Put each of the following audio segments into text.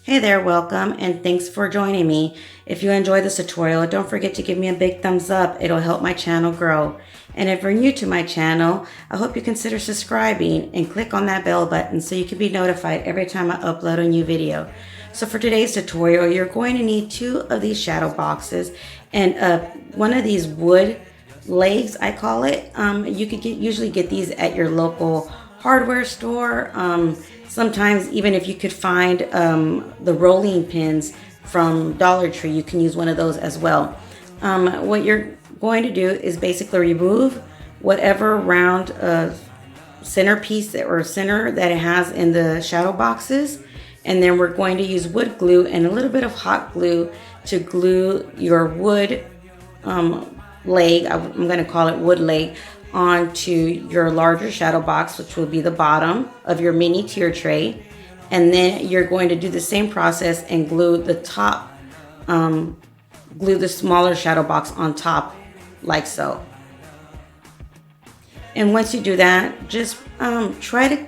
Hey there, welcome, and thanks for joining me. If you enjoyed this tutorial, don't forget to give me a big thumbs up. It'll help my channel grow. And if you're new to my channel, I hope you consider subscribing and click on that bell button so you can be notified every time I upload a new video. So for today's tutorial, you're going to need 2 of these shadow boxes and one of these wood legs, I call it. You could usually get these at your local hardware store. Sometimes even if you could find the rolling pins from Dollar Tree, you can use one of those as well. What you're going to do is basically remove whatever round centerpiece or center that it has in the shadow boxes, and then we're going to use wood glue and a little bit of hot glue to glue your wood leg, I'm going to call it wood leg, onto your larger shadow box, which will be the bottom of your mini tier tray. And then you're going to do the same process and glue the top, glue the smaller shadow box on top like so. And once you do that, just try to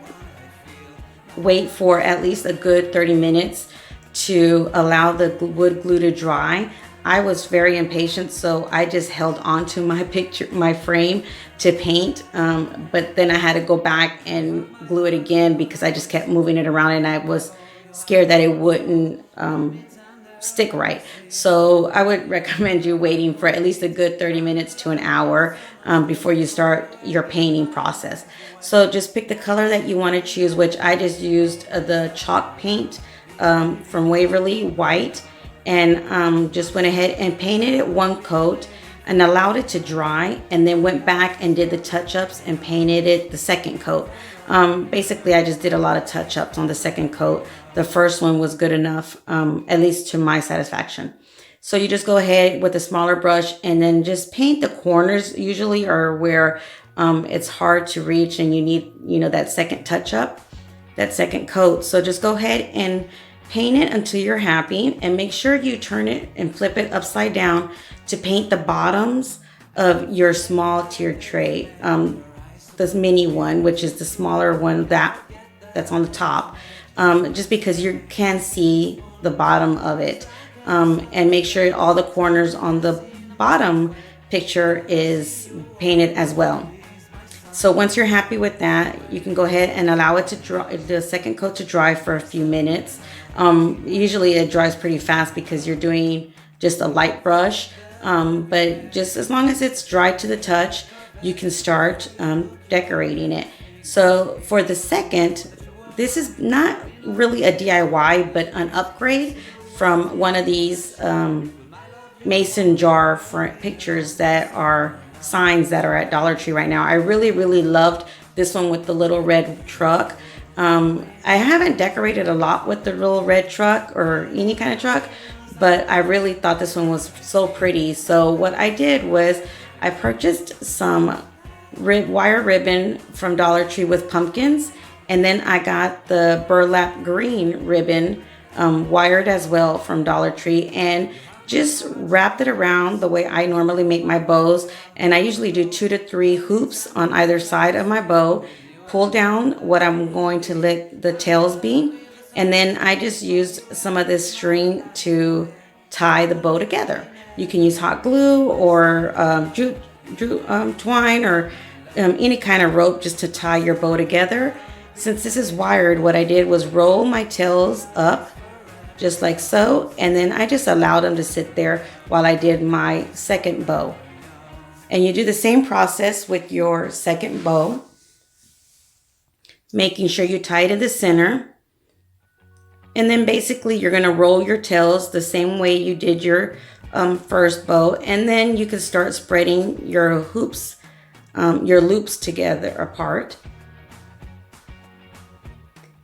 wait for at least a good 30 minutes to allow the wood glue to dry. I was very impatient, so I just held on to my frame to paint, but then I had to go back and glue it again because I just kept moving it around and I was scared that it wouldn't stick right. So I would recommend you waiting for at least a good 30 minutes to an hour before you start your painting process. So just pick the color that you want to choose, which I just used the chalk paint from Waverly, white. And just went ahead and painted it one coat and allowed it to dry, and then went back and did the touch-ups and painted it the second coat. Basically, I just did a lot of touch-ups on the second coat. The first one was good enough, at least to my satisfaction. So you just go ahead with a smaller brush and then just paint the corners, usually, or where it's hard to reach and you need, that second touch-up, that second coat. So just go ahead and paint it until you're happy, and make sure you turn it and flip it upside down to paint the bottoms of your small tier tray. This mini one, which is the smaller one that's on the top, just because you can see the bottom of it. And make sure all the corners on the bottom picture is painted as well. So once you're happy with that, you can go ahead and allow it to dry, the second coat to dry for a few minutes. Usually it dries pretty fast because you're doing just a light brush, but just as long as it's dry to the touch, you can start decorating it. So for the second, this is not really a DIY, but an upgrade from one of these mason jar front pictures that are signs that are at Dollar Tree right now. I really loved this one with the little red truck. I haven't decorated a lot with the little red truck or any kind of truck, but I really thought this one was so pretty. So what I did was I purchased some wire ribbon from Dollar Tree with pumpkins, and then I got the burlap green ribbon wired as well from Dollar Tree, and just wrapped it around the way I normally make my bows. And I usually do 2 to 3 hoops on either side of my bow, pull down what I'm going to let the tails be, and then I just used some of this string to tie the bow together. You can use hot glue or twine or any kind of rope just to tie your bow together. Since this is wired, what I did was roll my tails up just like so, and then I just allowed them to sit there while I did my second bow. And you do the same process with your second bow, making sure you tie it in the center. And then basically you're going to roll your tails the same way you did your first bow, and then you can start spreading your hoops, your loops together apart.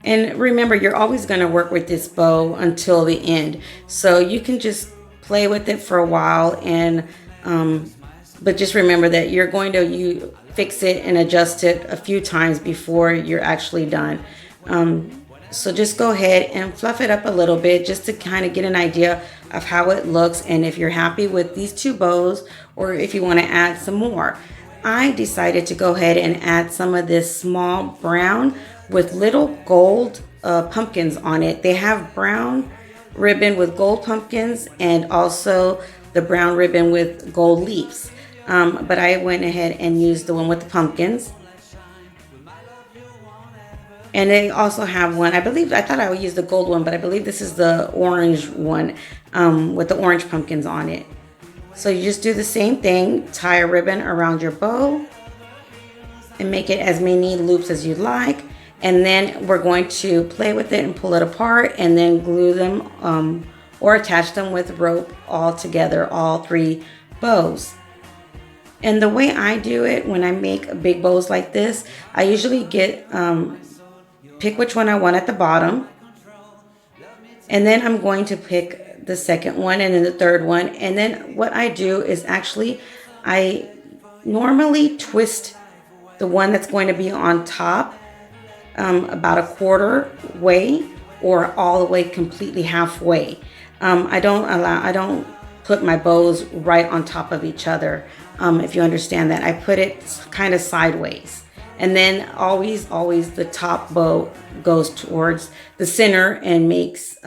And remember, you're always going to work with this bow until the end. So you can just play with it for a while, and but just remember that you're going to you fix it and adjust it a few times before you're actually done. So just go ahead and fluff it up a little bit just to kind of get an idea of how it looks, and if you're happy with these 2 bows or if you want to add some more. I decided to go ahead and add some of this small brown with little gold pumpkins on it. They have brown ribbon with gold pumpkins and also the brown ribbon with gold leaves. But I went ahead and used the one with the pumpkins. And they also have one, I believe, I thought I would use the gold one, but I believe this is the orange one with the orange pumpkins on it. So you just do the same thing, tie a ribbon around your bow and make it as many loops as you'd like. And then we're going to play with it and pull it apart and then glue them or attach them with rope all together, all 3 bows. And the way I do it when I make big bows like this, I usually get pick which one I want at the bottom, and then I'm going to pick the second one and then the third one. And then what I do is actually I normally twist the one that's going to be on top about a quarter way or all the way completely halfway. I don't put my bows right on top of each other, if you understand that. I put it kind of sideways. And then always the top bow goes towards the center and makes,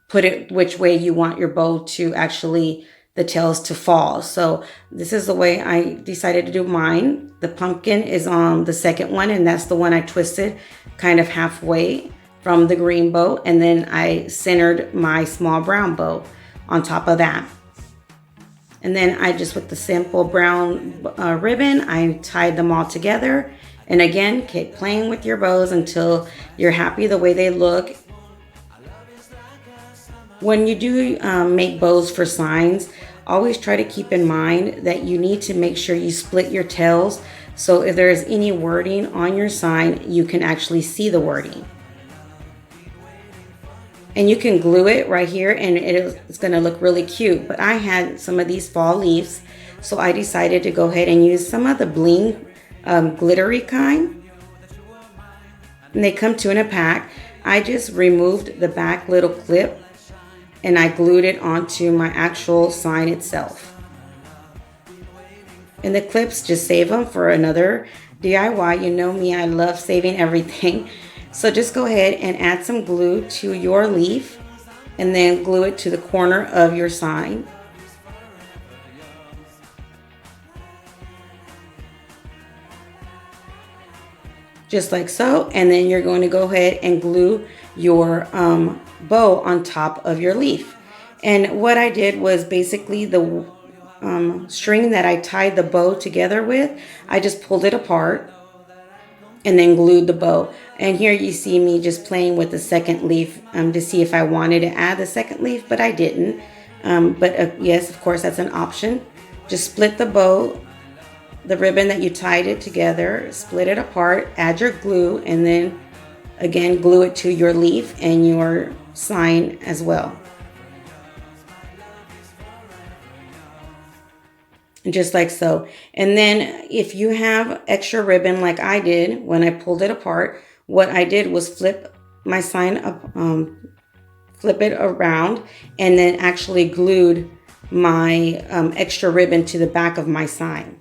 put it which way you want your bow to actually, the tails to fall. So this is the way I decided to do mine. The pumpkin is on the second one, and that's the one I twisted kind of halfway from the green bow. And then I centered my small brown bow on top of that. And then I just, with the simple brown ribbon, I tied them all together. And again, keep playing with your bows until you're happy the way they look. When you do make bows for signs, always try to keep in mind that you need to make sure you split your tails. So if there is any wording on your sign, you can actually see the wording. And you can glue it right here and it's going to look really cute. But I had some of these fall leaves, so I decided to go ahead and use some of the bling glittery kind. And they come 2 in a pack. I just removed the back little clip and I glued it onto my actual sign itself. And the clips, just save them for another DIY. You know me, I love saving everything. So just go ahead and add some glue to your leaf and then glue it to the corner of your sign. Just like so. And then you're going to go ahead and glue your bow on top of your leaf. And what I did was basically the string that I tied the bow together with, I just pulled it apart and then glued the bow. And here you see me just playing with the second leaf to see if I wanted to add the second leaf, but I didn't. But yes, of course, that's an option. Just split the bow, the ribbon that you tied it together, split it apart, add your glue, and then again glue it to your leaf and your sign as well. Just like so. And then if you have extra ribbon like I did when I pulled it apart, what I did was flip my sign up, flip it around, and then actually glued my extra ribbon to the back of my sign,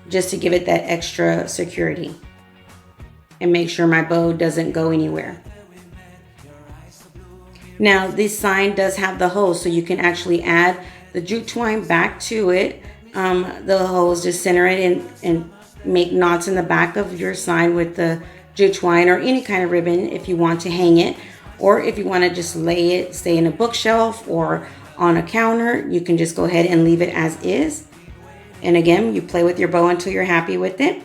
just to give it that extra security and make sure my bow doesn't go anywhere. Now this sign does have the hose, so you can actually add the jute twine back to it. The hose, just center it in and make knots in the back of your sign with the jute twine or any kind of ribbon if you want to hang it, or if you want to just lay it, say in a bookshelf or on a counter, you can just go ahead and leave it as is. And again, you play with your bow until you're happy with it.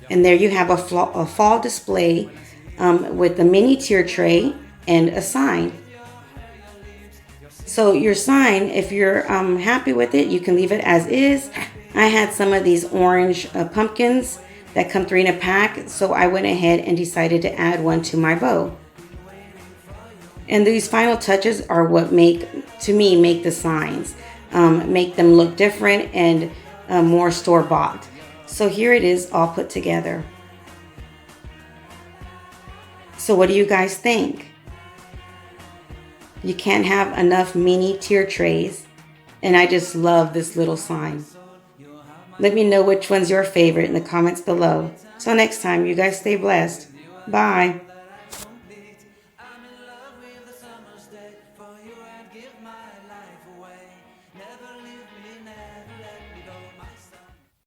And there you have a fall display with a mini tier tray and a sign. So your sign, if you're happy with it, you can leave it as is. I had some of these orange pumpkins that come 3 in a pack, so I went ahead and decided to add one to my bow. And these final touches are what make the signs, make them look different and more store-bought. So here it is all put together. So what do you guys think? You can't have enough mini tier trays, and I just love this little sign. Let me know which one's your favorite in the comments below. Till next time, you guys stay blessed. Bye. I'm in love with the summer's day. For you, I'd give my life away.